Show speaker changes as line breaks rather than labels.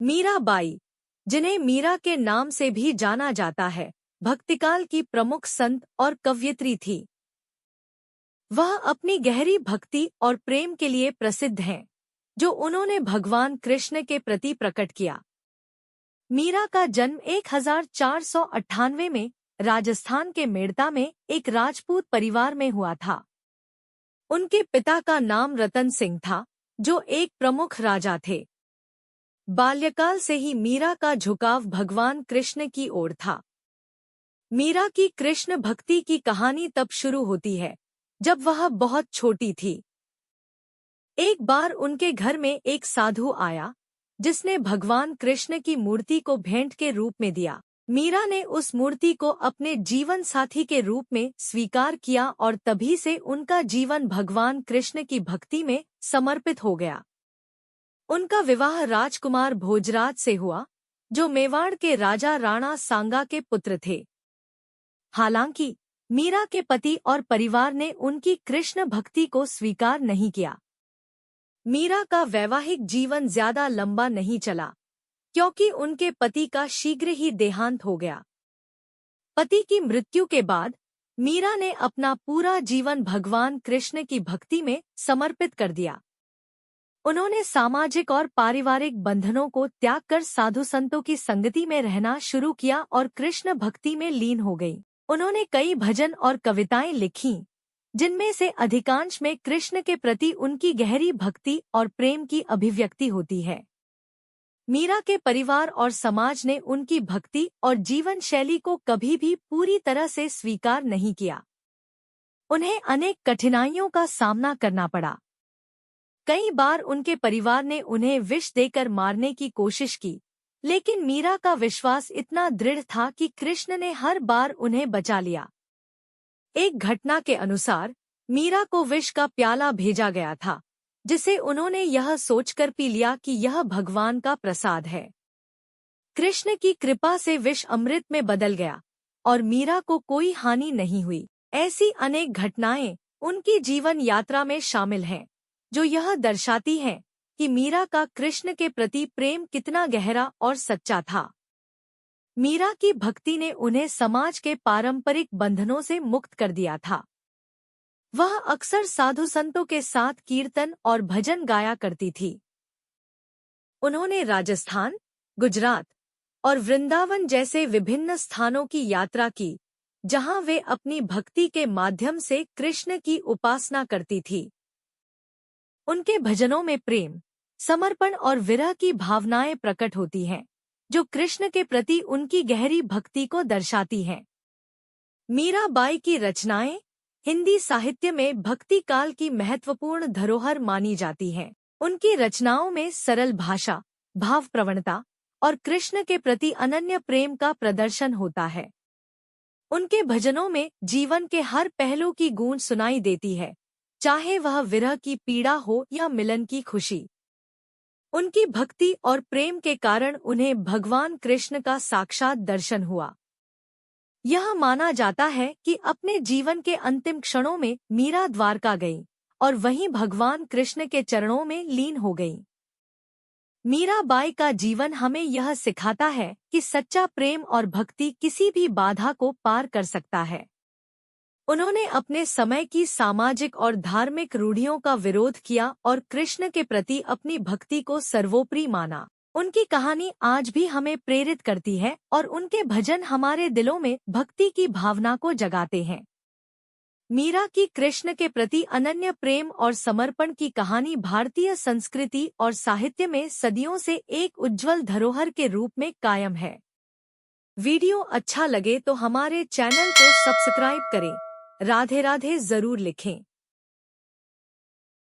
मीराबाई, जिन्हें मीरा के नाम से भी जाना जाता है, भक्तिकाल की प्रमुख संत और कवयित्री थी। वह अपनी गहरी भक्ति और प्रेम के लिए प्रसिद्ध हैं, जो उन्होंने भगवान कृष्ण के प्रति प्रकट किया। मीरा का जन्म 1498 में राजस्थान के मेड़ता में एक राजपूत परिवार में हुआ था। उनके पिता का नाम रतन सिंह था, जो एक प्रमुख राजा थे। बाल्यकाल से ही मीरा का झुकाव भगवान कृष्ण की ओर था। मीरा की कृष्ण भक्ति की कहानी तब शुरू होती है, जब वह बहुत छोटी थी। एक बार उनके घर में एक साधु आया, जिसने भगवान कृष्ण की मूर्ति को भेंट के रूप में दिया। मीरा ने उस मूर्ति को अपने जीवन साथी के रूप में स्वीकार किया और तभी से उनका जीवन भगवान कृष्ण की भक्ति में समर्पित हो गया। उनका विवाह राजकुमार भोजराज से हुआ, जो मेवाड़ के राजा राणा सांगा के पुत्र थे। हालांकि मीरा के पति और परिवार ने उनकी कृष्ण भक्ति को स्वीकार नहीं किया। मीरा का वैवाहिक जीवन ज्यादा लंबा नहीं चला, क्योंकि उनके पति का शीघ्र ही देहांत हो गया। पति की मृत्यु के बाद मीरा ने अपना पूरा जीवन भगवान कृष्ण की भक्ति में समर्पित कर दिया। उन्होंने सामाजिक और पारिवारिक बंधनों को त्याग कर साधु संतों की संगति में रहना शुरू किया और कृष्ण भक्ति में लीन हो गई। उन्होंने कई भजन और कविताएं लिखीं, जिनमें से अधिकांश में कृष्ण के प्रति उनकी गहरी भक्ति और प्रेम की अभिव्यक्ति होती है। मीरा के परिवार और समाज ने उनकी भक्ति और जीवन शैली को कभी भी पूरी तरह से स्वीकार नहीं किया। उन्हें अनेक कठिनाइयों का सामना करना पड़ा। कई बार उनके परिवार ने उन्हें विष देकर मारने की कोशिश की, लेकिन मीरा का विश्वास इतना दृढ़ था कि कृष्ण ने हर बार उन्हें बचा लिया। एक घटना के अनुसार मीरा को विष का प्याला भेजा गया था, जिसे उन्होंने यह सोचकर पी लिया कि यह भगवान का प्रसाद है। कृष्ण की कृपा से विष अमृत में बदल गया और मीरा को कोई हानि नहीं हुई। ऐसी अनेक घटनाएं उनकी जीवन यात्रा में शामिल हैं, जो यह दर्शाती हैं कि मीरा का कृष्ण के प्रति प्रेम कितना गहरा और सच्चा था। मीरा की भक्ति ने उन्हें समाज के पारंपरिक बंधनों से मुक्त कर दिया था। वह अक्सर साधु संतों के साथ कीर्तन और भजन गाया करती थी। उन्होंने राजस्थान, गुजरात और वृंदावन जैसे विभिन्न स्थानों की यात्रा की, जहां वे अपनी भक्ति के माध्यम से कृष्ण की उपासना करती थी। उनके भजनों में प्रेम, समर्पण और विरह की भावनाएं प्रकट होती हैं, जो कृष्ण के प्रति उनकी गहरी भक्ति को दर्शाती हैं। मीराबाई की रचनाएं हिंदी साहित्य में भक्ति काल की महत्वपूर्ण धरोहर मानी जाती हैं। उनकी रचनाओं में सरल भाषा, भाव प्रवणता और कृष्ण के प्रति अनन्य प्रेम का प्रदर्शन होता है। उनके भजनों में जीवन के हर पहलू की गूंज सुनाई देती है, चाहे वह विरह की पीड़ा हो या मिलन की खुशी। उनकी भक्ति और प्रेम के कारण उन्हें भगवान कृष्ण का साक्षात दर्शन हुआ। यह माना जाता है कि अपने जीवन के अंतिम क्षणों में मीरा द्वारका गई और वहीं भगवान कृष्ण के चरणों में लीन हो गई। मीराबाई का जीवन हमें यह सिखाता है कि सच्चा प्रेम और भक्ति किसी भी बाधा को पार कर सकता है। उन्होंने अपने समय की सामाजिक और धार्मिक रूढ़ियों का विरोध किया और कृष्ण के प्रति अपनी भक्ति को सर्वोपरि माना। उनकी कहानी आज भी हमें प्रेरित करती है और उनके भजन हमारे दिलों में भक्ति की भावना को जगाते हैं। मीरा की कृष्ण के प्रति अनन्य प्रेम और समर्पण की कहानी भारतीय संस्कृति और साहित्य में सदियों से एक उज्जवल धरोहर के रूप में कायम है। वीडियो अच्छा लगे तो हमारे चैनल को सब्सक्राइब करें। राधे राधे जरूर लिखें।